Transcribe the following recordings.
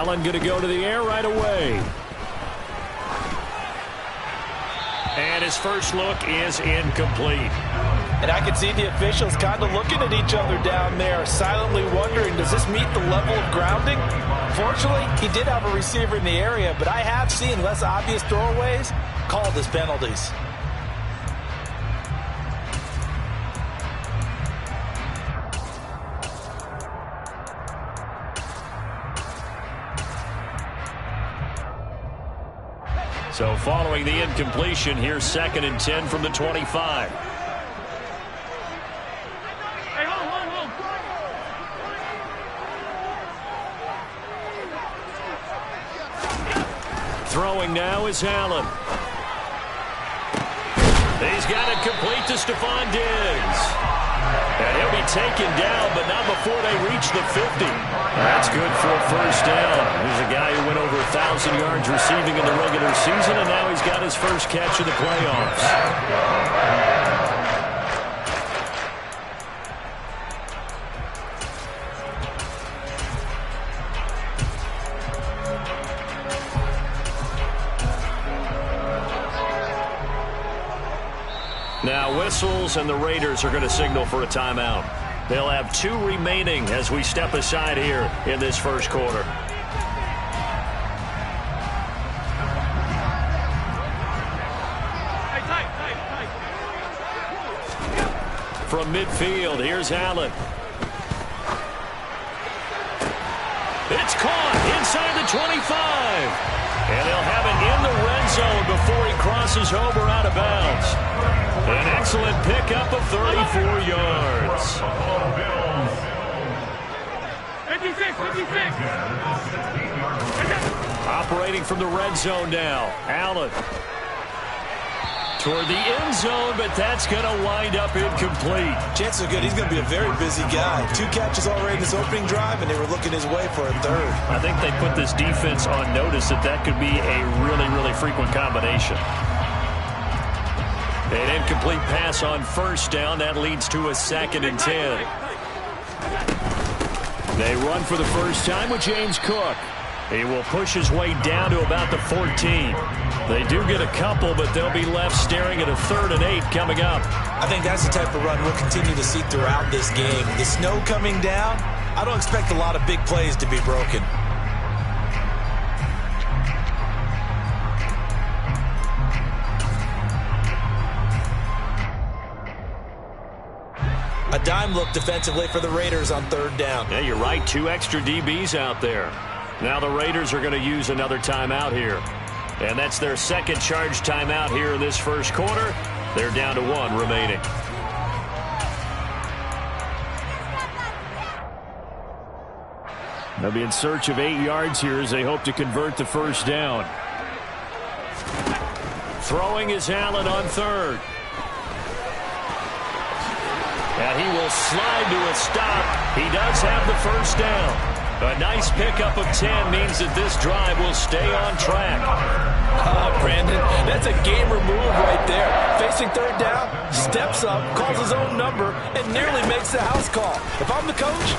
Allen going to go to the air right away. And his first look is incomplete. And I can see the officials kind of looking at each other down there, silently wondering, does this meet the level of grounding? Fortunately, he did have a receiver in the area, but I have seen less obvious throwaways called as penalties. So following the incompletion, here's 2nd and 10 from the 25. Throwing now is Allen. He's got it complete to Stephon Diggs. And he'll be taken down, but not before they reach the 50. That's good for a first down. Here's a guy who went over 1,000 yards receiving in the regular season, and now he's got his first catch in the playoffs. Now whistles, and the Raiders are going to signal for a timeout. They'll have 2 remaining as we step aside here in this first quarter. From midfield, here's Allen. It's caught inside the 25. And they'll have it in the red zone before he crosses over out of bounds. An excellent pickup of 34 yards. 56. Operating from the red zone now. Allen. Toward the end zone, but that's going to wind up incomplete. Chances are good he's going to be a very busy guy. 2 catches already in this opening drive, and they were looking his way for a 3rd. I think they put this defense on notice that could be a really, really frequent combination. An incomplete pass on first down. That leads to a 2nd and 10. They run for the first time with James Cook. He will push his way down to about the 14. They do get a couple, but they'll be left staring at a 3rd and 8 coming up. I think that's the type of run we'll continue to see throughout this game. The snow coming down, I don't expect a lot of big plays to be broken. A dime look defensively for the Raiders on 3rd down. Yeah, you're right. 2 extra DBs out there. Now the Raiders are going to use another timeout here. And that's their 2nd charge timeout here in this first quarter. They're down to 1 remaining. They'll be in search of 8 yards here as they hope to convert the first down. Throwing is Allen on 3rd. And he will slide to a stop. He does have the first down. A nice pickup of 10 means that this drive will stay on track. Brandon, that's a gamer move right there. Facing 3rd down, steps up, calls his own number, and nearly makes the house call. If I'm the coach...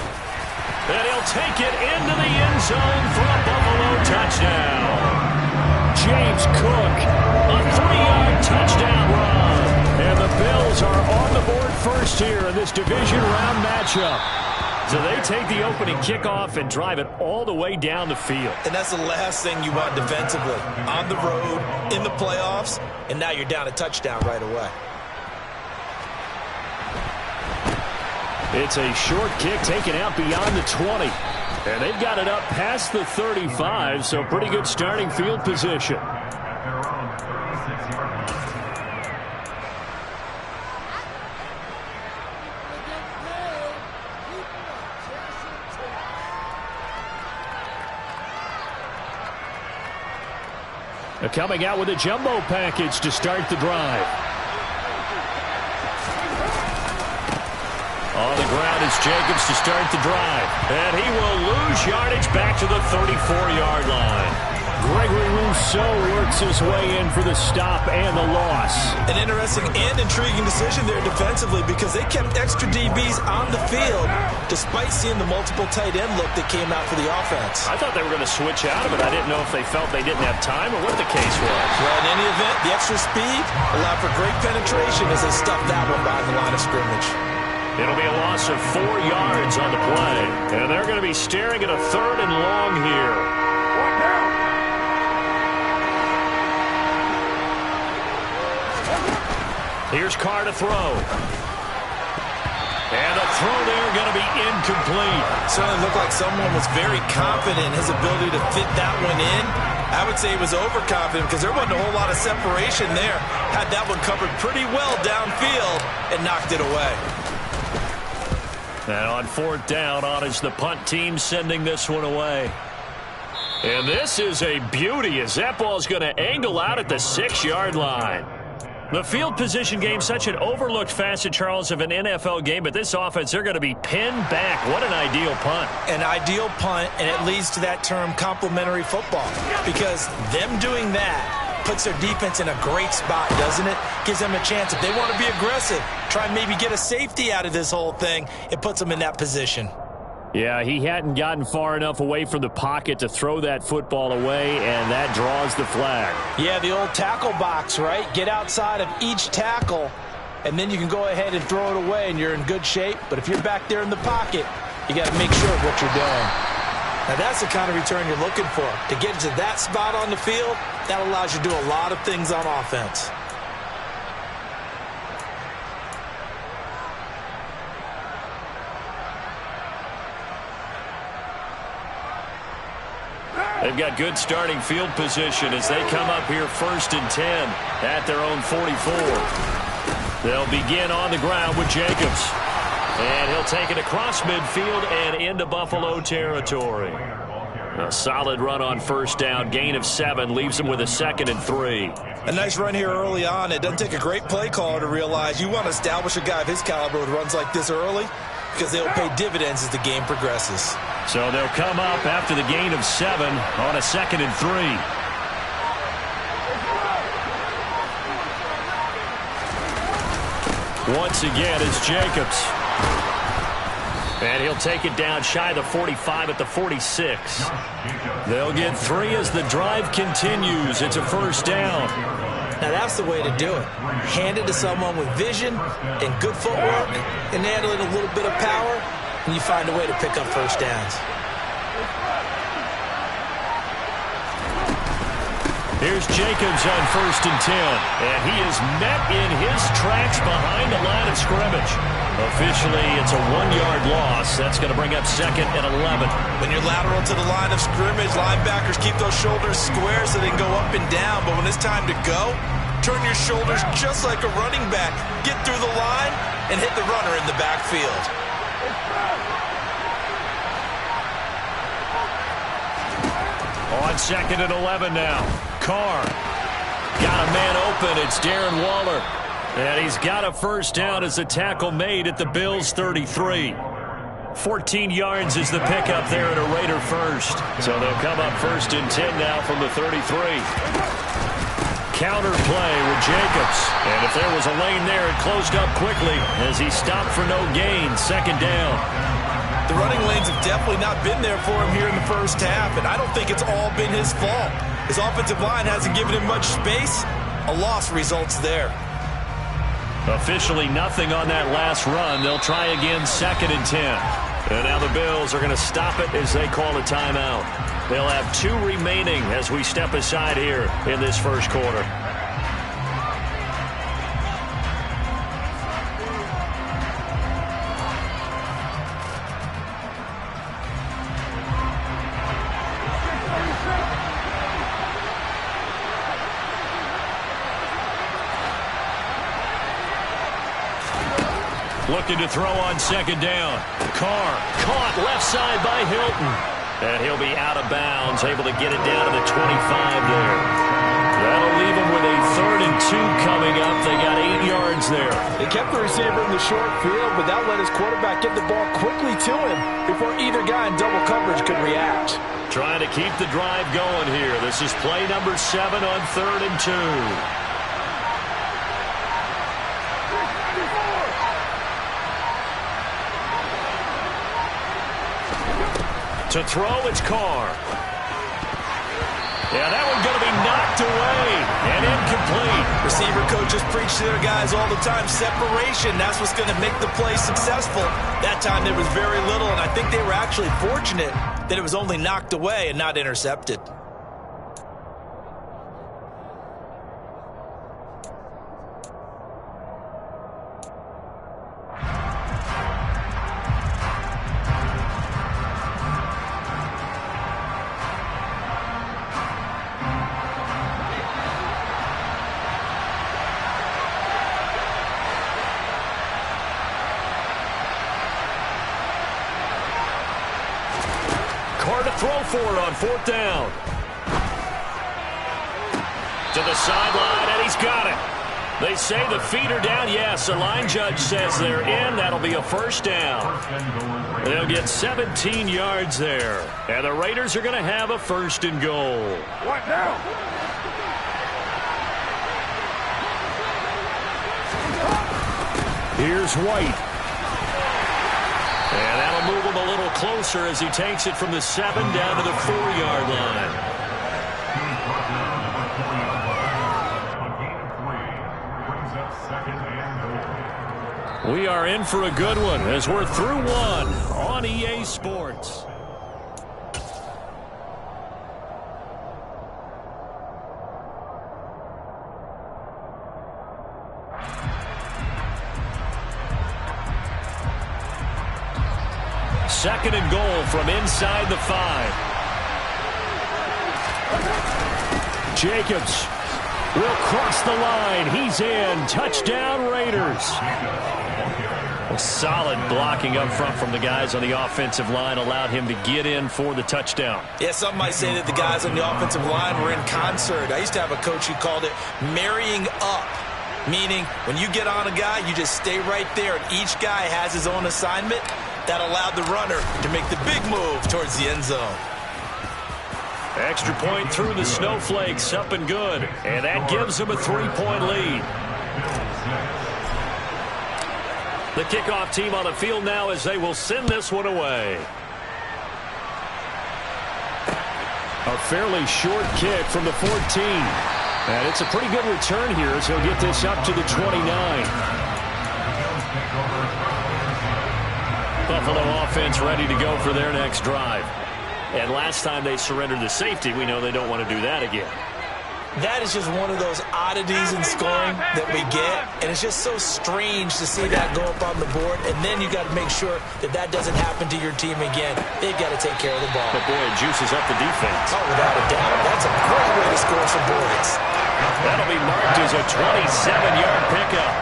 And he'll take it into the end zone for a Buffalo touchdown. James Cook, a 3-yard touchdown run. And the Bills are on the board first here in this division round matchup. So they take the opening kickoff and drive it all the way down the field. And that's the last thing you want defensively. On the road, in the playoffs, and now you're down a touchdown right away. It's a short kick taken out beyond the 20. And they've got it up past the 35, so pretty good starting field position. They're coming out with a jumbo package to start the drive. On the ground is Jacobs to start the drive. And he will lose yardage back to the 34-yard line. Gregory Rousseau works his way in for the stop and the loss. An interesting and intriguing decision there defensively because they kept extra DBs on the field despite seeing the multiple tight end look that came out for the offense. I thought they were going to switch out of it. I didn't know if they felt they didn't have time or what the case was. Well, in any event, the extra speed allowed for great penetration as they stuffed that one behind the line of scrimmage. It'll be a loss of 4 yards on the play. And they're going to be staring at a 3rd and long here. Here's Carr to throw. And the throw there going to be incomplete. Certainly looked like someone was very confident in his ability to fit that one in. I would say he was overconfident because there wasn't a whole lot of separation there. Had that one covered pretty well downfield and knocked it away. And on 4th down, on is the punt team sending this one away. And this is a beauty as that ball's going to angle out at the 6-yard line. The field position game, such an overlooked facet, Charles, of an NFL game, but this offense, they're going to be pinned back. What an ideal punt. An ideal punt, and it leads to that term complementary football because them doing that puts their defense in a great spot, doesn't it? Gives them a chance. If they want to be aggressive, try and maybe get a safety out of this whole thing, it puts them in that position. Yeah, he hadn't gotten far enough away from the pocket to throw that football away, and that draws the flag. Yeah, the old tackle box, right? Get outside of each tackle, and then you can go ahead and throw it away, and you're in good shape. But if you're back there in the pocket, you got to make sure of what you're doing. Now, that's the kind of return you're looking for. To get to that spot on the field, that allows you to do a lot of things on offense. They've got good starting field position as they come up here 1st and 10 at their own 44. They'll begin on the ground with Jacobs. And he'll take it across midfield and into Buffalo territory. A solid run on 1st down. Gain of 7 leaves him with a 2nd and 3. A nice run here early on. It doesn't take a great play caller to realize you want to establish a guy of his caliber with runs like this early because they'll pay dividends as the game progresses. So they'll come up after the gain of 7 on a 2nd and 3. Once again, it's Jacobs. And he'll take it down shy of the 45 at the 46. They'll get 3 as the drive continues. It's a 1st down. Now that's the way to do it. Hand it to someone with vision and good footwork and handle it a little bit of power, and you find a way to pick up 1st downs. Here's Jacobs on 1st and 10. And he is met in his tracks behind the line of scrimmage. Officially, it's a 1-yard loss. That's going to bring up 2nd and 11. When you're lateral to the line of scrimmage, linebackers keep those shoulders square so they can go up and down. But when it's time to go, turn your shoulders just like a running back. Get through the line and hit the runner in the backfield. On 2nd and 11 now. Carr got a man open. It's Darren Waller. And he's got a 1st down as the tackle made at the Bills' 33. 14 yards is the pickup there at a Raider 1st. So they'll come up 1st and 10 now from the 33. Counter play with Jacobs. And if there was a lane there, it closed up quickly as he stopped for no gain. 2nd down. The running lanes have definitely not been there for him here in the 1st half, and I don't think it's all been his fault. His offensive line hasn't given him much space. A loss results there. Officially nothing on that last run. They'll try again 2nd and 10. And now the Bills are going to stop it as they call a timeout. They'll have 2 remaining as we step aside here in this 1st quarter. Looking to throw on 2nd down. Carr caught left side by Hilton. And he'll be out of bounds, able to get it down to the 25 there. That'll leave him with a 3rd and 2 coming up. They got 8 yards there. They kept the receiver in the short field, but that let his quarterback get the ball quickly to him before either guy in double coverage could react. Trying to keep the drive going here. This is play number 7 on 3rd and 2. To throw, it's Carr. Yeah, that one's going to be knocked away and incomplete. Receiver coaches preach to their guys all the time. Separation, that's what's going to make the play successful. That time there was very little, and I think they were actually fortunate that it was only knocked away and not intercepted. Carr to throw for it on 4th down. To the sideline, and he's got it. They say the feet are down. Yes, the line judge says they're in. That'll be a 1st down. They'll get 17 yards there. And the Raiders are going to have a 1st and goal. What now? Here's White. And that'll move him a little closer as he takes it from the 7 down to the 4-yard line. We are in for a good one as we're through one on EA Sports. Second and goal from inside the 5. Jacobs will cross the line. He's in. Touchdown, Raiders. Solid blocking up front from the guys on the offensive line allowed him to get in for the touchdown. Yeah, some might say that the guys on the offensive line were in concert. I used to have a coach who called it marrying up, meaning when you get on a guy, you just stay right there, and each guy has his own assignment. That allowed the runner to make the big move towards the end zone. Extra point through the snowflakes, up and good. And that gives them a 3-point lead. The kickoff team on the field now as they will send this one away. A fairly short kick from the 14. And it's a pretty good return here as he'll get this up to the 29. Buffalo offense ready to go for their next drive. And last time they surrendered the safety, we know they don't want to do that again. That is just one of those oddities in scoring that we get, and it's just so strange to see that go up on the board, and then you got to make sure that that doesn't happen to your team again. They've got to take care of the ball. But boy, it juices up the defense. Oh, without a doubt. That's a great way to score some points. That'll be marked as a 27-yard pickup.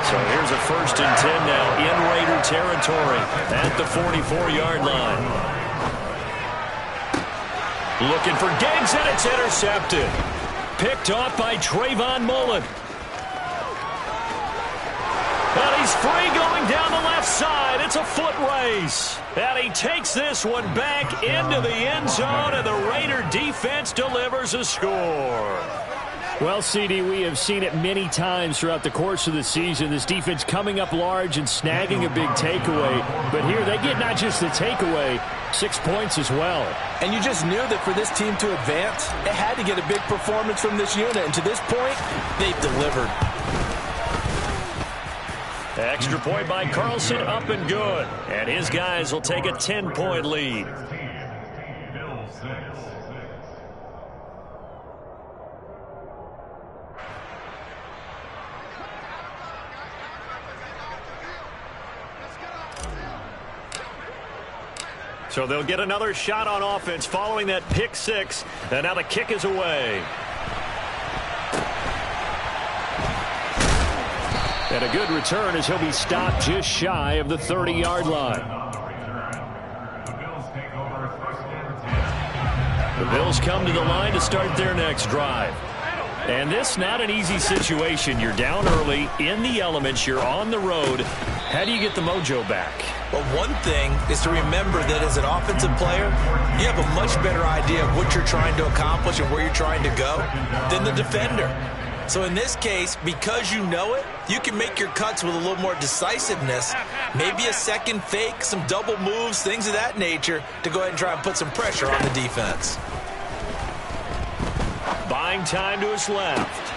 So here's a 1st and 10 now in Raider territory at the 44-yard line. Looking for Diggs, and it's intercepted. Picked off by Trayvon Mullen. And he's free going down the left side. It's a foot race. And he takes this one back into the end zone, and the Raider defense delivers a score. Well, CD, we have seen it many times throughout the course of the season. This defense coming up large and snagging a big takeaway. But here they get not just the takeaway, 6 points as well. And you just knew that for this team to advance, it had to get a big performance from this unit. And to this point, they've delivered. Extra point by Carlson, up and good. And his guys will take a 10-point lead. So they'll get another shot on offense following that pick 6. And now the kick is away. And a good return as he'll be stopped just shy of the 30-yard line. The Bills come to the line to start their next drive. And this not an easy situation. You're down early, in the elements, you're on the road. How do you get the mojo back? Well, one thing is to remember that as an offensive player, you have a much better idea of what you're trying to accomplish and where you're trying to go than the defender. So in this case, because you know it, you can make your cuts with a little more decisiveness, maybe a second fake, some double moves, things of that nature, to go ahead and try and put some pressure on the defense. Buying time to his left.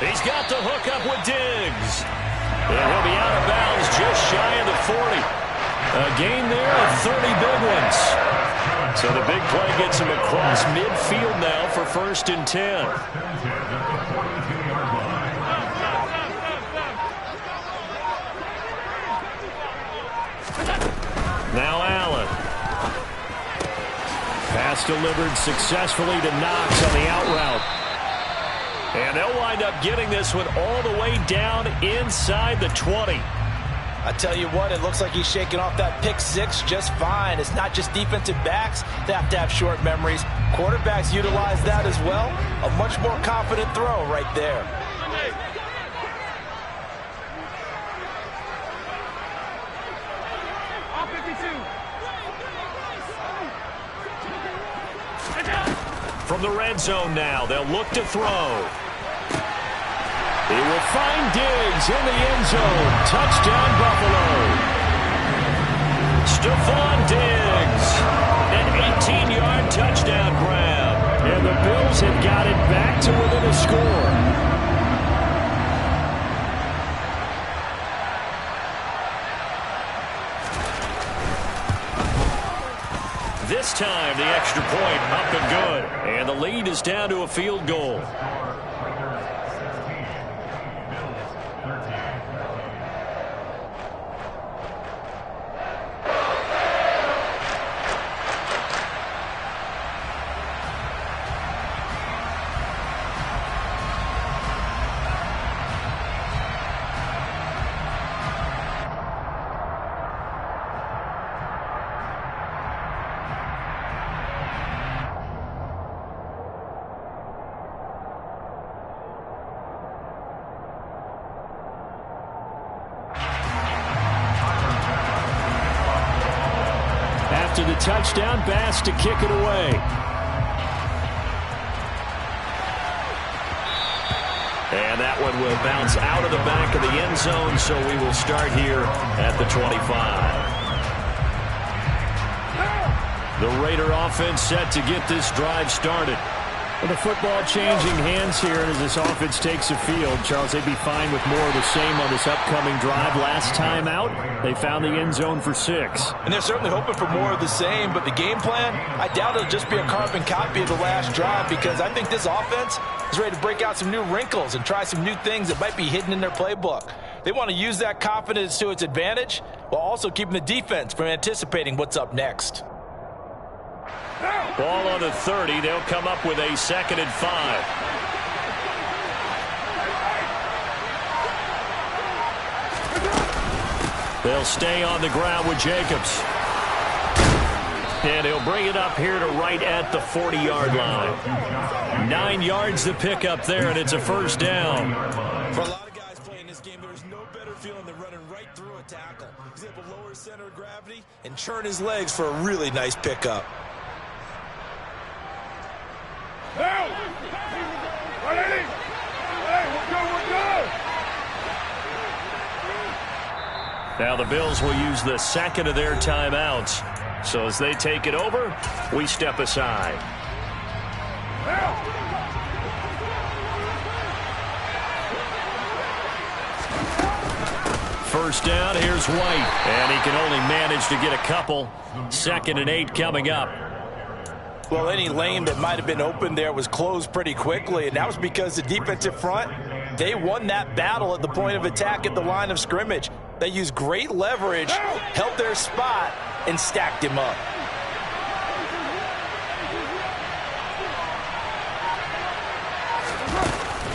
He's got the hook up with Diggs. And he'll be out of bounds just shy of the 40. A gain there of 30 big ones. So the big play gets him across midfield now for 1st and 10. Now Allen. Pass delivered successfully to Knox on the out route. And they'll wind up getting this one all the way down inside the 20. I tell you what, it looks like he's shaking off that pick six just fine. It's not just defensive backs that have to have short memories. Quarterbacks utilize that as well. A much more confident throw right there. From the red zone now, they'll look to throw. He will find Diggs in the end zone. Touchdown, Buffalo. Stephon Diggs. An 18-yard touchdown grab. And the Bills have got it back to within a score. This time, the extra point up and good. And the lead is down to a field goal. After the touchdown, Bass to kick it away. And that one will bounce out of the back of the end zone, so we will start here at the 25. The Raider offense set to get this drive started. Well, the football changing hands here as this offense takes the field. Charles, they'd be fine with more of the same on this upcoming drive. Last time out, they found the end zone for 6. And they're certainly hoping for more of the same, but the game plan, I doubt it'll just be a carbon copy of the last drive, because I think this offense is ready to break out some new wrinkles and try some new things that might be hidden in their playbook. They want to use that confidence to its advantage while also keeping the defense from anticipating what's up next. Ball on the 30. They'll come up with a 2nd and 5. They'll stay on the ground with Jacobs. And he'll bring it up here to right at the 40-yard line. 9 yards to pick up there, and it's a 1st down. For a lot of guys playing this game, there's no better feeling than running right through a tackle. He's able to lower his center of gravity and churn his legs for a really nice pickup. Now the Bills will use the 2nd of their timeouts. So as they take it over, we step aside. First down, here's White. And he can only manage to get a couple. 2nd and 8 coming up. Well, any lane that might have been open there was closed pretty quickly, and that was because the defensive front, they won that battle at the point of attack at the line of scrimmage. They used great leverage, held their spot, and stacked him up.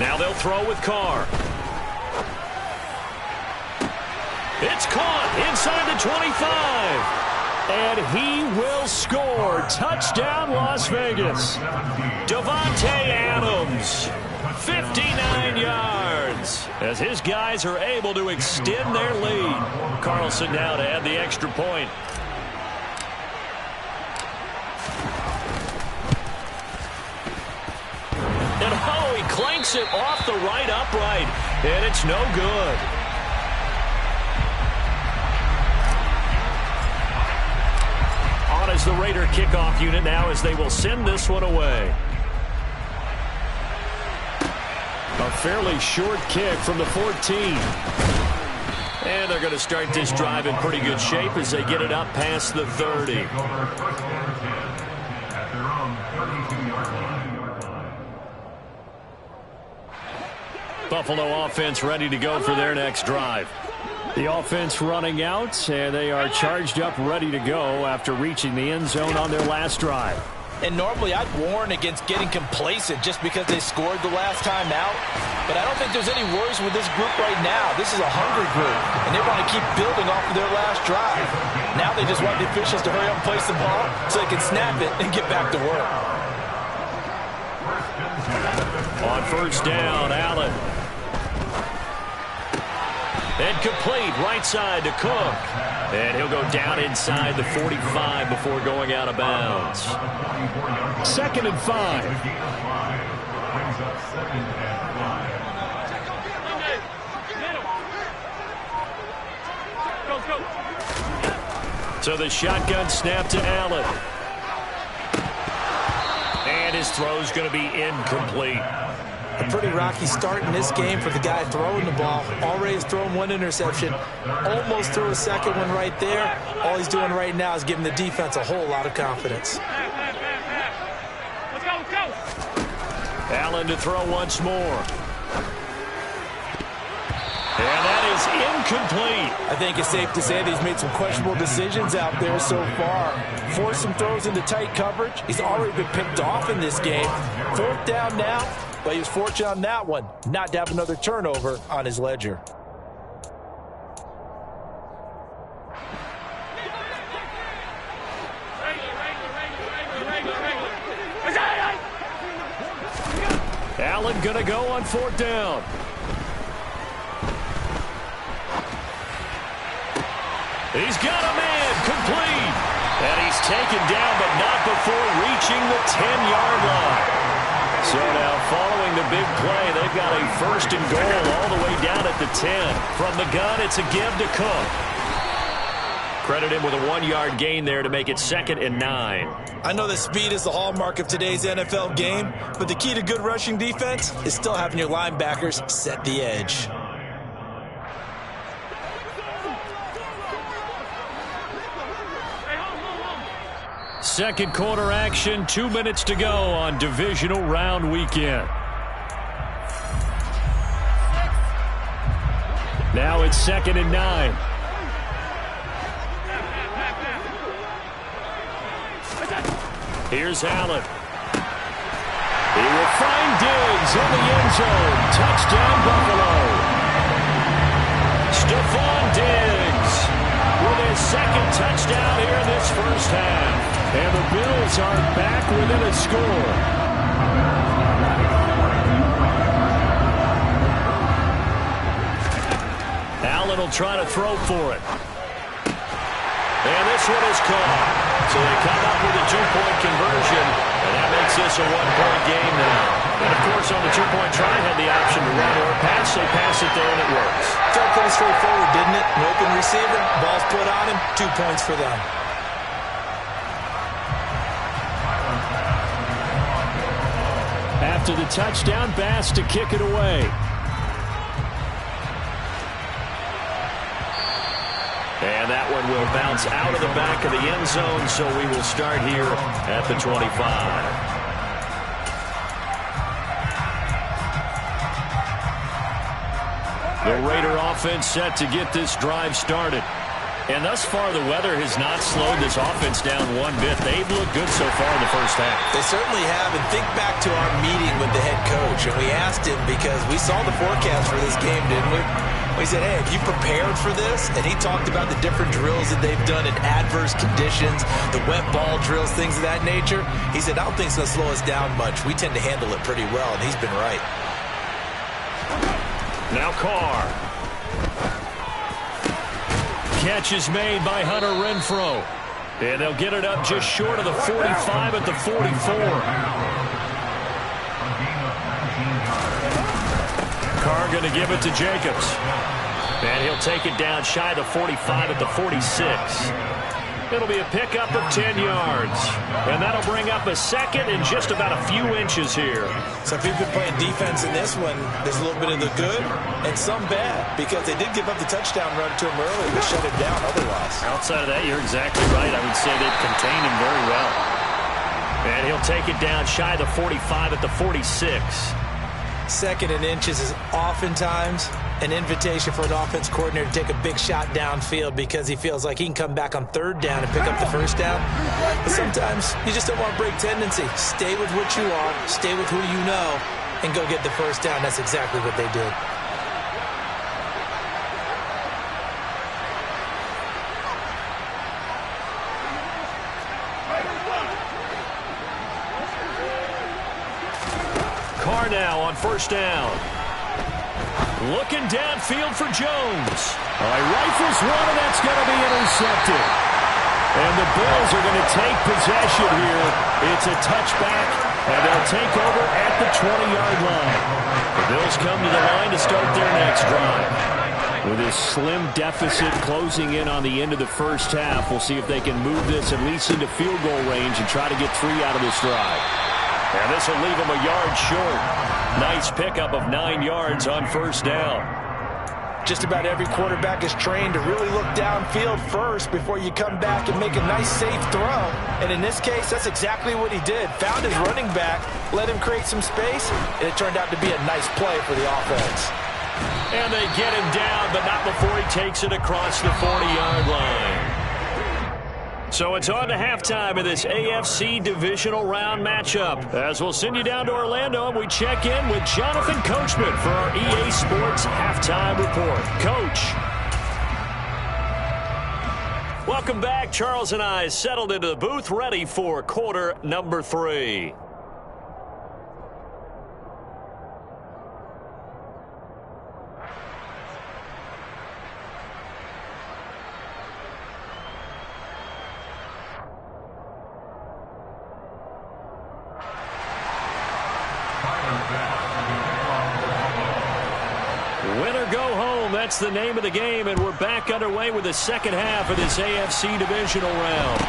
Now they'll throw with Carr. It's caught inside the 25. And he will score. Touchdown, Las Vegas. Davante Adams. 59 yards as his guys are able to extend their lead. Carlson now to add the extra point. And oh, he clanks it off the right upright, and it's no good. On is the Raider kickoff unit now as they will send this one away. A fairly short kick from the 14. And they're going to start this drive in pretty good shape as they get it up past the 30. Buffalo offense ready to go for their next drive. The offense running out, and they are charged up, ready to go after reaching the end zone on their last drive. And normally I'd warn against getting complacent just because they scored the last time out. But I don't think there's any worries with this group right now. This is a hungry group, and they want to keep building off of their last drive. Now they just want the officials to hurry up and place the ball so they can snap it and get back to work. On first down, Allen. And complete right side to Cook. And he'll go down inside the 45 before going out of bounds. 2nd and 5. So the shotgun snap to Allen. And his throw's going to be incomplete. A pretty rocky start in this game for the guy throwing the ball. Already has thrown one interception. Almost threw a second one right there. All he's doing right now is giving the defense a whole lot of confidence. Let's go. Allen to throw once more. And that is incomplete. I think it's safe to say that he's made some questionable decisions out there so far. Forced some throws into tight coverage. He's already been picked off in this game. 4th down now. But he was fortunate on that one, not to have another turnover on his ledger. Allen going to go on 4th down. He's got a man complete. And he's taken down, but not before reaching the 10-yard line. So now, following the big play, they've got a 1st and goal all the way down at the 10. From the gun, it's a give to Cook. Credit him with a 1-yard gain there to make it 2nd and 9. I know that speed is the hallmark of today's NFL game, but the key to good rushing defense is still having your linebackers set the edge. Second quarter action, 2 minutes to go on divisional round weekend. Now it's 2nd and 9. Here's Allen. He will find Diggs in the end zone. Touchdown, Buffalo. Stephon Diggs with his 2nd touchdown here in this first half. And the Bills are back within a score. Allen will try to throw for it. And this one is caught. So they come up with a 2-point conversion. And that makes this a 1-point game now. And, of course, on the 2-point try, had the option to run or pass. They pass it there, and it works. Felt pretty straightforward, didn't it? An open receiver, ball's put on him, 2 points for them. After the touchdown, Bass to kick it away. And that one will bounce out of the back of the end zone, so we will start here at the 25. The Raider offense set to get this drive started. And thus far, the weather has not slowed this offense down one bit. They've looked good so far in the first half. They certainly have. And think back to our meeting with the head coach. And we asked him because we saw the forecast for this game, didn't we? We said, hey, have you prepared for this? And he talked about the different drills that they've done in adverse conditions, the wet ball drills, things of that nature. He said, I don't think it's going to slow us down much. We tend to handle it pretty well, and he's been right. Now Carr. Catch is made by Hunter Renfrow. And they'll get it up just short of the 45 at the 44. Carr going to give it to Jacobs. And he'll take it down shy of the 45 at the 46. It'll be a pickup of 10 yards. And that'll bring up a second and just about a few inches here. So if you've been playing defense in this one, there's a little bit of the good and some bad, because they did give up the touchdown run to him earlier to shut him down otherwise. Outside of that, you're exactly right. I would say they've contained him very well. And he'll take it down shy of the 45 at the 46. Second and inches is oftentimes an invitation for an offense coordinator to take a big shot downfield because he feels like he can come back on third down and pick up the first down. But sometimes you just don't want to break tendency. Stay with what you are, stay with who you know, and go get the first down. That's exactly what they did. Carr now on first down. Looking downfield for Jones. He rifles one, and that's going to be intercepted. And the Bills are going to take possession here. It's a touchback, and they'll take over at the 20-yard line. The Bills come to the line to start their next drive. With this slim deficit closing in on the end of the first half, we'll see if they can move this at least into field goal range and try to get 3 out of this drive. And this will leave them a yard short. Nice pickup of 9 yards on first down. Just about every quarterback is trained to really look downfield first before you come back and make a nice, safe throw. And in this case, that's exactly what he did. Found his running back, let him create some space, and it turned out to be a nice play for the offense. And they get him down, but not before he takes it across the 40-yard line. So it's on to halftime of this AFC divisional round matchup, as we'll send you down to Orlando and we check in with Jonathan Coachman for our EA Sports halftime report. Coach. Welcome back. Charles and I settled into the booth, ready for quarter number 3. Win or go home, that's the name of the game, and we're back underway with the second half of this AFC divisional round.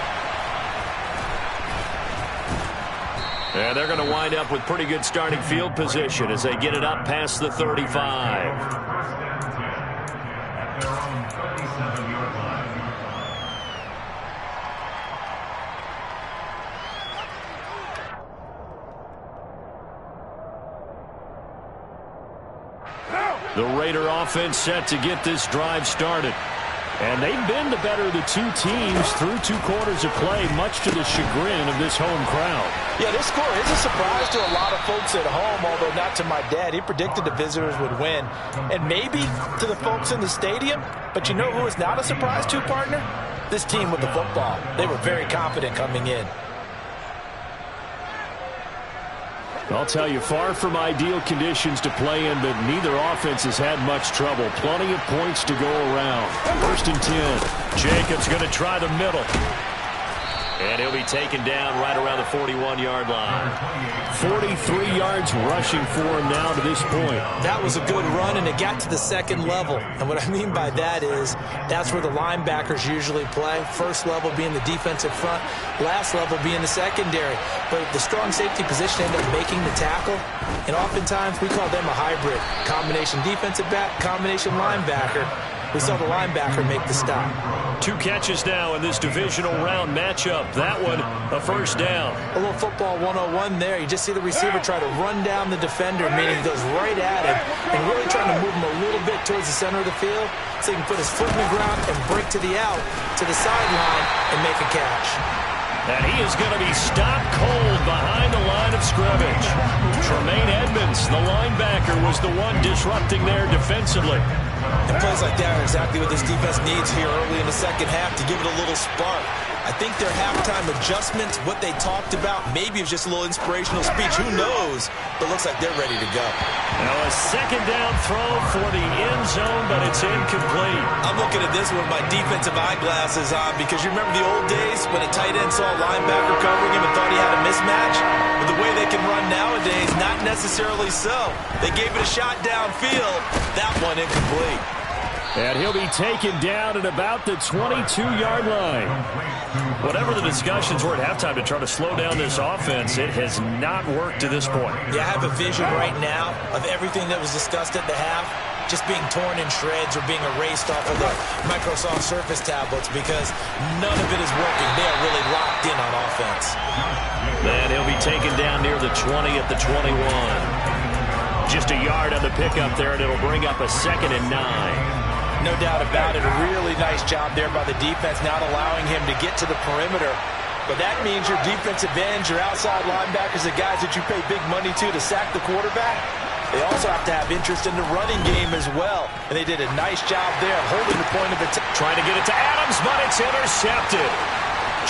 And they're going to wind up with pretty good starting field position as they get it up past the 35. The Raider offense set to get this drive started. And they've been the better of the two teams through 2 quarters of play, much to the chagrin of this home crowd. Yeah, this score is a surprise to a lot of folks at home, although not to my dad. He predicted the visitors would win. And maybe to the folks in the stadium. But you know who is not a surprise to, partner? This team with the football. They were very confident coming in. I'll tell you, far from ideal conditions to play in, but neither offense has had much trouble. Plenty of points to go around. 1st and 10. Jacobs going to try the middle. And he'll be taken down right around the 41-yard line. 43 yards rushing for him now to this point. That was a good run, and it got to the second level. And what I mean by that is that's where the linebackers usually play. First level being the defensive front, last level being the secondary. But the strong safety position ended up making the tackle. And oftentimes we call them a hybrid. Combination defensive back, combination linebacker. We saw the linebacker make the stop. 2 catches now in this divisional round matchup. That one, a first down. A little football 101 there. You just see the receiver try to run down the defender, meaning he goes right at him and really trying to move him a little bit towards the center of the field so he can put his foot in the ground and break to the out, to the sideline, and make a catch. And he is going to be stopped cold behind the line of scrimmage. Tremaine Edmonds, the linebacker, was the one disrupting there defensively. And plays like that are exactly what this defense needs here early in the second half to give it a little spark. I think their halftime adjustments, what they talked about, maybe it was just a little inspirational speech. Who knows? But it looks like they're ready to go. Now a second down throw for the end zone, but it's incomplete. I'm looking at this with my defensive eyeglasses on because you remember the old days when a tight end saw a linebacker covering him and thought he had a mismatch? But the way they can run nowadays, not necessarily so. They gave it a shot downfield. That one incomplete. And he'll be taken down at about the 22-yard line. Whatever the discussions were at halftime to try to slow down this offense, it has not worked to this point. Yeah, I have a vision right now of everything that was discussed at the half just being torn in shreds or being erased off of the Microsoft Surface tablets because none of it is working. They are really locked in on offense. And he'll be taken down near the 20 at the 21. Just a yard on the pickup there, and it'll bring up a 2nd and 9. No doubt about it. A really nice job there by the defense, not allowing him to get to the perimeter. But that means your defensive ends, your outside linebackers, the guys that you pay big money to sack the quarterback, they also have to have interest in the running game as well. And they did a nice job there holding the point of attack. Trying to get it to Adams, but it's intercepted.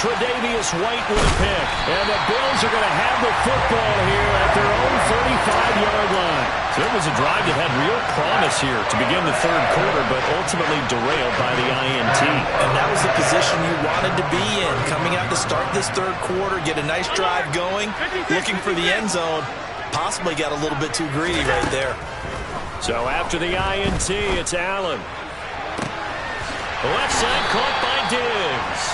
Tre'Davious White with a pick. And the Bills are going to have the football here at their own 35-yard line. So it was a drive that had real promise here to begin the third quarter, but ultimately derailed by the INT. And that was the position you wanted to be in. Coming out to start this third quarter, get a nice drive going, looking for the end zone. Possibly got a little bit too greedy right there. So after the INT, it's Allen. Left side caught by Diggs.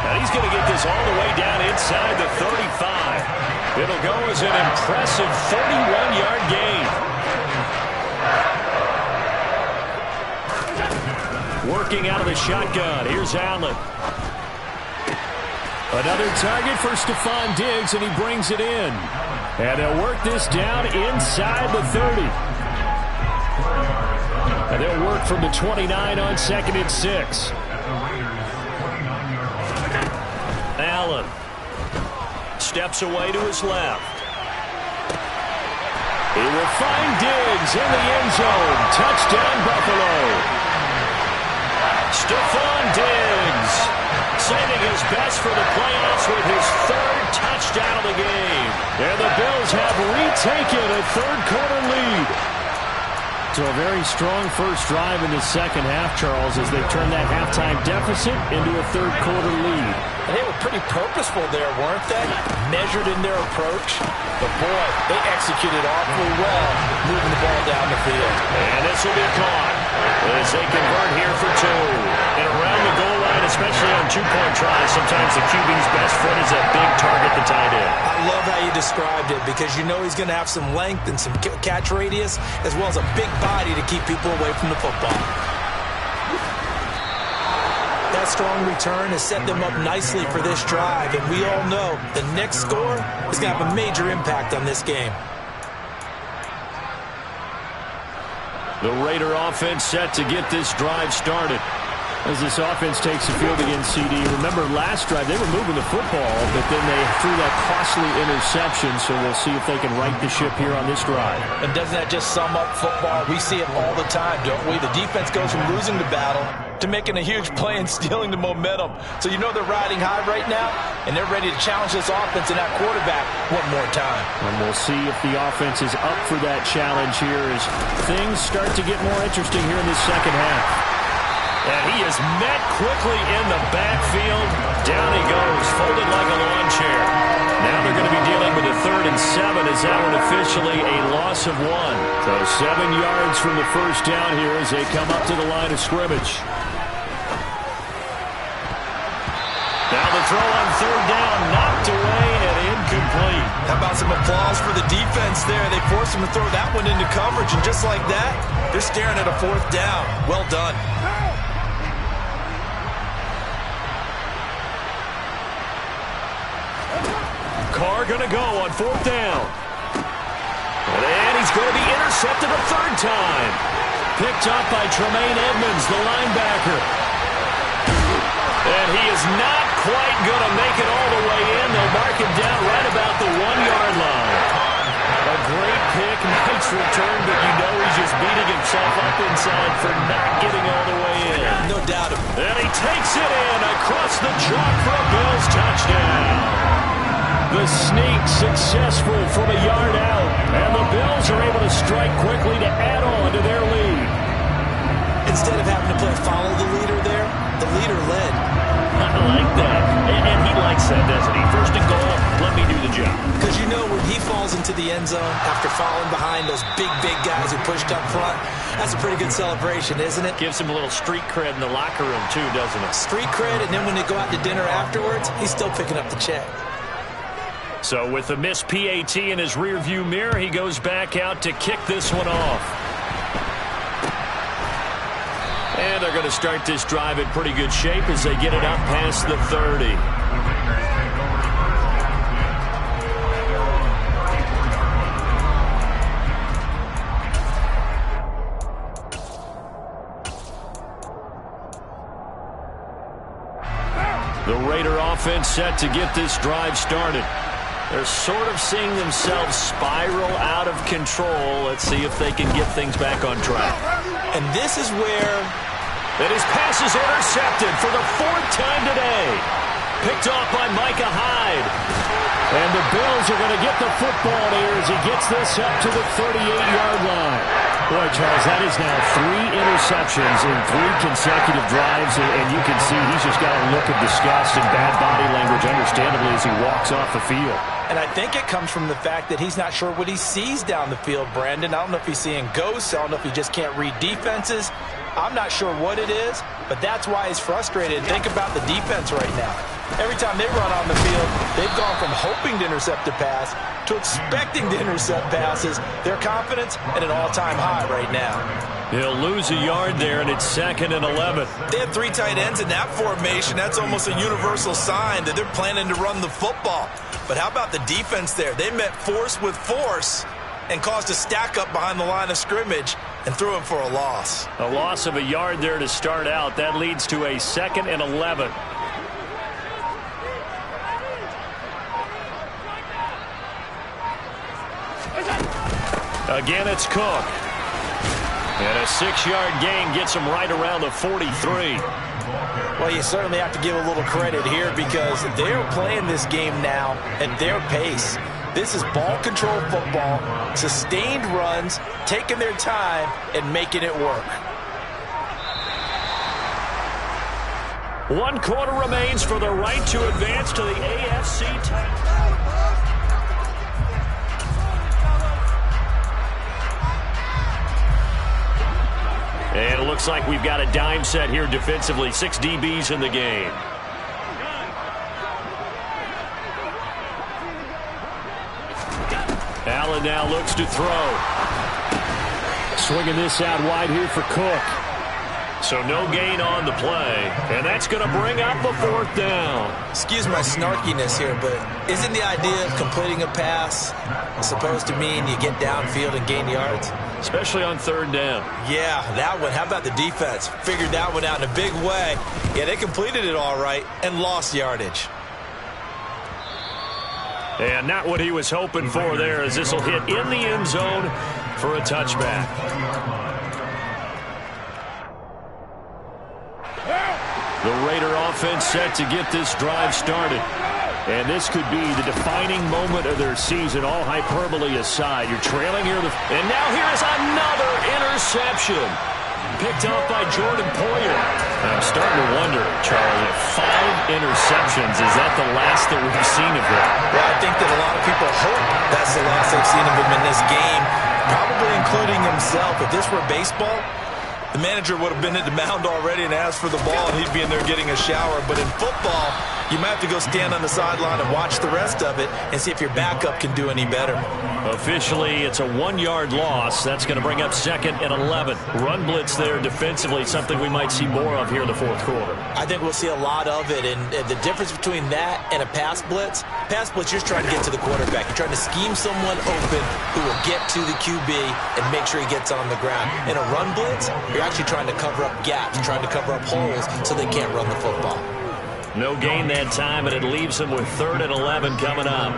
And he's going to get this all the way down inside the 35. It'll go as an impressive 31-yard gain. Working out of the shotgun. Here's Allen. Another target for Stephon Diggs, and he brings it in. And they'll work this down inside the 30. And they'll work from the 29 on 2nd and 6. Allen steps away to his left. He will find Diggs in the end zone. Touchdown, Buffalo. Stephon Diggs saving his best for the playoffs with his 3rd touchdown of the game. And the Bills have retaken a third-quarter lead. So a very strong first drive in the second half, Charles, as they turn that halftime deficit into a third-quarter lead. And they were pretty purposeful there, weren't they? Measured in their approach. But, boy, they executed awfully well, moving the ball down the field. And this will be caught as they convert here for 2. And around the goal line, especially on two-point tries, sometimes the QB's best foot is that big target, the tight end. I love how you described it because you know he's going to have some length and some catch radius as well as a big body to keep people away from the football. That strong return has set them up nicely for this drive, and we all know the next score is going to have a major impact on this game. The Raider offense set to get this drive started. As this offense takes the field against CD, remember last drive they were moving the football, but then they threw that costly interception, so we'll see if they can right the ship here on this drive. And doesn't that just sum up football? We see it all the time, don't we? The defense goes from losing the battle to making a huge play and stealing the momentum. So you know they're riding high right now, and they're ready to challenge this offense and that quarterback one more time. And we'll see if the offense is up for that challenge here as things start to get more interesting here in this second half. And he is met quickly in the backfield. Down he goes, folded like a lawn chair. Now they're going to be dealing with a 3rd and 7 as that one officially a loss of 1. So 7 yards from the first down here as they come up to the line of scrimmage. Now the throw on 3rd down, knocked away and incomplete. How about some applause for the defense there? They forced him to throw that one into coverage, and just like that, they're staring at a 4th down. Well done. Carr going to go on 4th down. And he's going to be intercepted a 3rd time. Picked up by Tremaine Edmonds, the linebacker. And he is not quite going to make it all the way in. They'll mark him down right about the 1-yard line. A great pick. Nice return, but you know he's just beating himself up inside for not getting all the way in. No doubt. And he takes it in across the chalk for a Bills touchdown. The sneak successful from a yard out, and the Bills are able to strike quickly to add on to their lead. Instead of having to play follow the leader there, the leader led. I like that. And he likes that, doesn't he? First and goal, let me do the job. Because you know when he falls into the end zone after falling behind those big guys who pushed up front, that's a pretty good celebration, isn't it? Gives him a little street cred in the locker room, too, doesn't it? Street cred, and then when they go out to dinner afterwards, he's still picking up the check. So with the missed PAT in his rearview mirror, he goes back out to kick this one off. And they're going to start this drive in pretty good shape as they get it up past the 30. The Raider offense set to get this drive started. They're sort of seeing themselves spiral out of control. Let's see if they can get things back on track. And this is where... And his pass is intercepted for the 4th time today. Picked off by Micah Hyde. And the Bills are going to get the football here as he gets this up to the 38-yard line. Boy, Charles, that is now 3 interceptions in 3 consecutive drives, and you can see he's just got a look of disgust and bad body language, understandably, as he walks off the field. And I think it comes from the fact that he's not sure what he sees down the field, Brandon. I don't know if he's seeing ghosts. I don't know if he just can't read defenses. I'm not sure what it is, but that's why he's frustrated. Think about the defense right now. Every time they run on the field, they've gone from hoping to intercept a pass to expecting to intercept passes. Their confidence at an all-time high right now. He'll lose a yard there, and it's 2nd and 11. They have 3 tight ends in that formation. That's almost a universal sign that they're planning to run the football. But how about the defense there? They met force with force and caused a stack up behind the line of scrimmage and threw him for a loss. A loss of a yard there to start out. That leads to a 2nd and 11. Again, it's Cook. And a 6-yard gain gets him right around the 43. Well, you certainly have to give a little credit here because they're playing this game now at their pace. This is ball control football, sustained runs, taking their time, and making it work. 1 quarter remains for the right to advance to the AFC title. And it looks like we've got a dime set here defensively. 6 DBs in the game. Allen now looks to throw. Swinging this out wide here for Cook. So no gain on the play. And that's going to bring up a 4th down. Excuse my snarkiness here, but isn't the idea of completing a pass supposed to mean you get downfield and gain yards? Especially on 3rd down. Yeah, that one. How about the defense? Figured that one out in a big way. Yeah, they completed it all right and lost yardage. And not what he was hoping for there, as this will hit in the end zone for a touchback. The Raider offense set to get this drive started. And this could be the defining moment of their season, all hyperbole aside. You're trailing here. And now here's another interception. Picked off by Jordan Poyer. I'm starting to wonder, Charlie, if 5 interceptions, is that the last that we've seen of him? Well, I think that a lot of people hope that's the last they've seen of him in this game, probably including himself. If this were baseball, the manager would have been at the mound already and asked for the ball, and he'd be in there getting a shower. But in football, you might have to go stand on the sideline and watch the rest of it and see if your backup can do any better. Officially, it's a 1-yard loss. That's going to bring up 2nd and 11. Run blitz there defensively, something we might see more of here in the 4th quarter. I think we'll see a lot of it, and the difference between that and a pass blitz, you're just trying to get to the quarterback. You're trying to scheme someone open who will get to the QB and make sure he gets on the ground. In a run blitz, you're actually trying to cover up gaps, trying to cover up holes so they can't run the football. No gain that time, and it leaves him with 3rd and 11 coming up.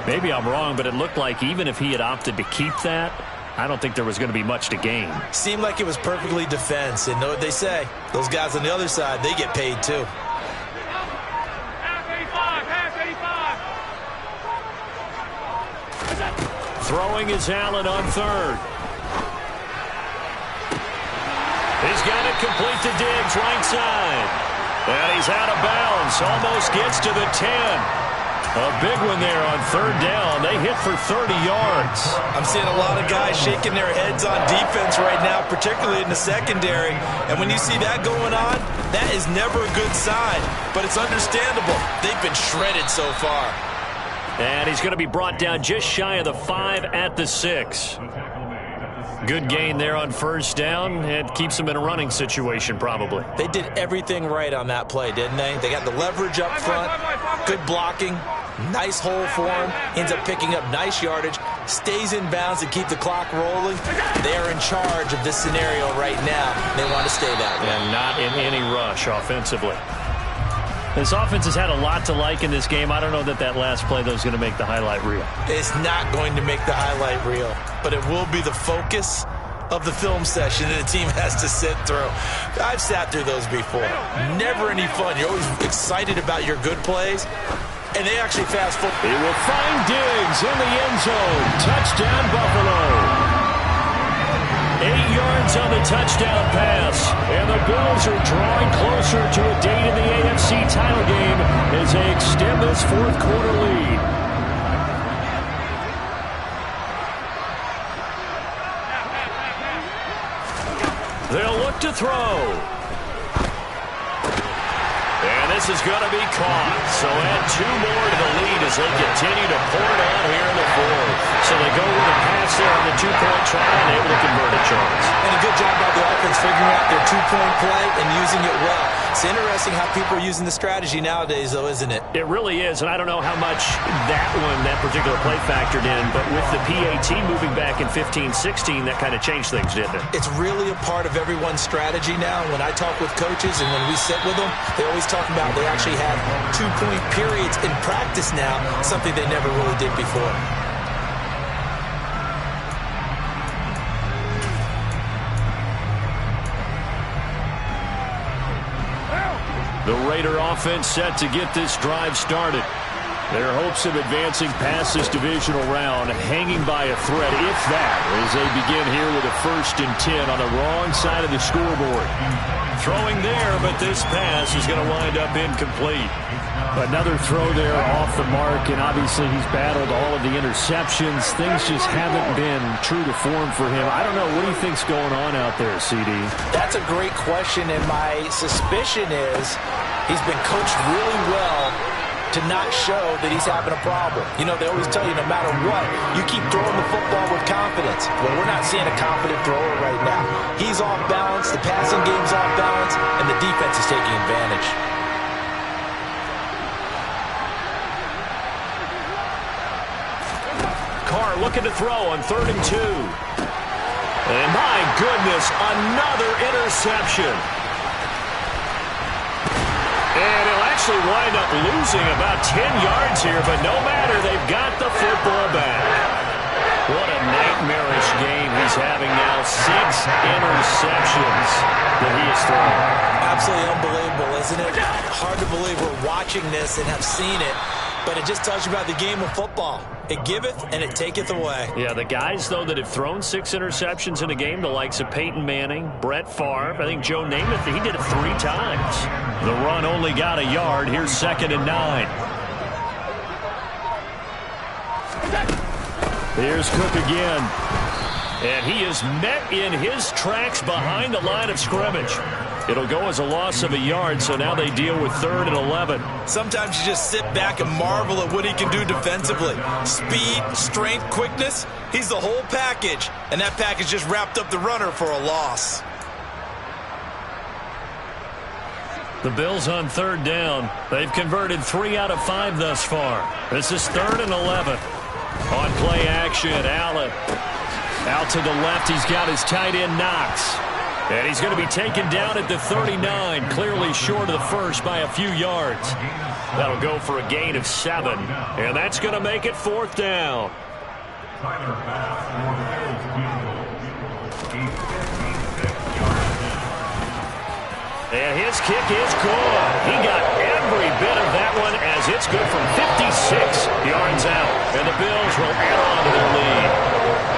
Maybe I'm wrong, but it looked like even if he had opted to keep that, I don't think there was going to be much to gain. Seemed like it was perfectly defense. And know what they say? Those guys on the other side, they get paid too. Throwing is Allen on third. He's got it complete to Diggs, right side. And he's out of bounds. Almost gets to the 10. A big one there on third down. They hit for 30 yards. I'm seeing a lot of guys shaking their heads on defense right now, particularly in the secondary. And when you see that going on, that is never a good sign. But it's understandable. They've been shredded so far. And he's going to be brought down just shy of the 5 at the 6. Good gain there on first down. It keeps them in a running situation probably. They did everything right on that play, didn't they? They got the leverage up front, good blocking, nice hole for him, ends up picking up nice yardage, stays in bounds to keep the clock rolling. They are in charge of this scenario right now. They want to stay that way. And not in any rush offensively. This offense has had a lot to like in this game. I don't know that that last play, though, is going to make the highlight reel. It's not going to make the highlight reel, but it will be the focus of the film session that the team has to sit through. I've sat through those before. Never any fun. You're always excited about your good plays, and they actually fast forward. He will find Diggs in the end zone. Touchdown, Buffalo. 8 yards on the touchdown pass. And the Bills are drawing closer to a date in the AFC title game as they extend this fourth quarter lead. They'll look to throw. And this is going to be caught. So add 2 more to the lead as they continue to pour it on here in the fourth. So they go with a pass there on the 2-point try and able to convert it, Charles. And a good job by the offense figuring out their 2-point play and using it well. It's interesting how people are using the strategy nowadays, though, isn't it? It really is, and I don't know how much that particular play factored in, but with the PAT moving back in 15-16, that kind of changed things, didn't it? It's really a part of everyone's strategy now. When I talk with coaches and when we sit with them, they always talk about they actually have 2-point periods in practice now, something they never really did before. The Raider offense set to get this drive started. Their hopes of advancing past this divisional round hanging by a thread, if that, as they begin here with a 1st and 10 on the wrong side of the scoreboard. Throwing there, but this pass is going to wind up incomplete. Another throw there off the mark, and obviously he's battled all of the interceptions. Things just haven't been true to form for him. I don't know. What do you think's going on out there, CD? That's a great question, and my suspicion is he's been coached really well to not show that he's having a problem. You know, they always tell you no matter what, you keep throwing the football with confidence. Well, we're not seeing a confident thrower right now. He's off balance, the passing game's off balance, and the defense is taking advantage. Carr looking to throw on 3rd and 2. And my goodness, another interception. And he'll actually wind up losing about 10 yards here, but no matter, they've got the football back. What a nightmarish game he's having now. 6 interceptions that he has thrown. Absolutely unbelievable, isn't it? Hard to believe we're watching this and have seen it, but it just tells you about the game of football. It giveth and it taketh away. Yeah, the guys, though, that have thrown 6 interceptions in a game, the likes of Peyton Manning, Brett Favre, I think Joe Namath, he did it 3 times. The run only got a yard. Here's 2nd and 9. Here's Cook again. And he is met in his tracks behind the line of scrimmage. It'll go as a loss of a yard, so now they deal with 3rd and 11. Sometimes you just sit back and marvel at what he can do defensively. Speed, strength, quickness, he's the whole package. And that package just wrapped up the runner for a loss. The Bills on 3rd down. They've converted 3 out of 5 thus far. This is 3rd and 11. On play action, Allen. Out to the left, he's got his tight end Knox. And he's going to be taken down at the 39, clearly short of the first by a few yards. That'll go for a gain of 7, and that's going to make it 4th down. And his kick is good. He got every bit of that one as it's good from 56 yards out. And the Bills will add on to their lead.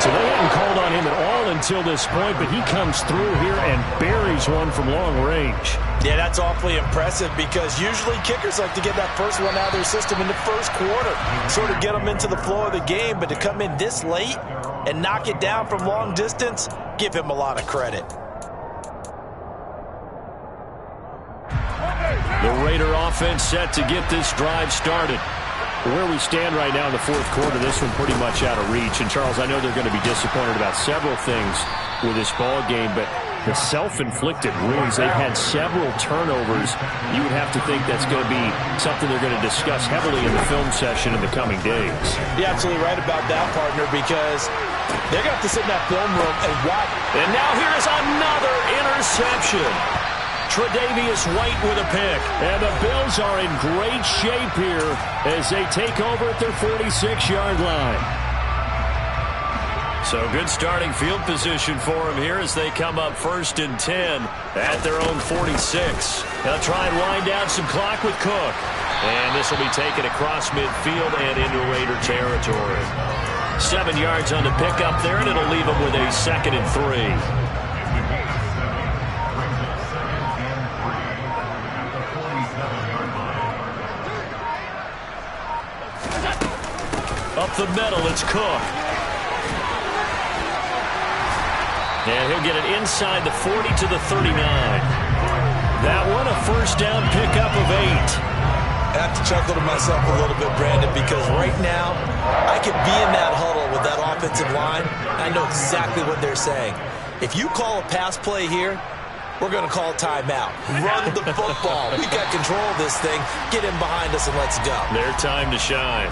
So they hadn't called on him at all until this point, but he comes through here and buries one from long range. Yeah, that's awfully impressive because usually kickers like to get that first one out of their system in the first quarter, sort of get them into the flow of the game, but to come in this late and knock it down from long distance, give him a lot of credit. The Raider offense set to get this drive started. Where we stand right now in the fourth quarter, this one pretty much out of reach. And, Charles, I know they're going to be disappointed about several things with this ball game, but the self-inflicted wounds, they've had several turnovers. You would have to think that's going to be something they're going to discuss heavily in the film session in the coming days. You're absolutely right about that, partner, because they're going to have to sit in that film room and watch. And now here's another interception. Tre'Davious White with a pick. And the Bills are in great shape here as they take over at their 46-yard line. So good starting field position for them here as they come up 1st and 10 at their own 46. They'll try and wind down some clock with Cook. And this will be taken across midfield and into Raider territory. 7 yards on the pickup there, and it'll leave them with a 2nd and 3. Up the middle, it's Cook. And he'll get it inside the 40 to the 39. That one, a first down pickup of 8. I have to chuckle to myself a little bit, Brandon, because right now I could be in that huddle with that offensive line. I know exactly what they're saying. If you call a pass play here, we're going to call timeout. Run the football. We got control of this thing. Get in behind us and let's go. Their time to shine.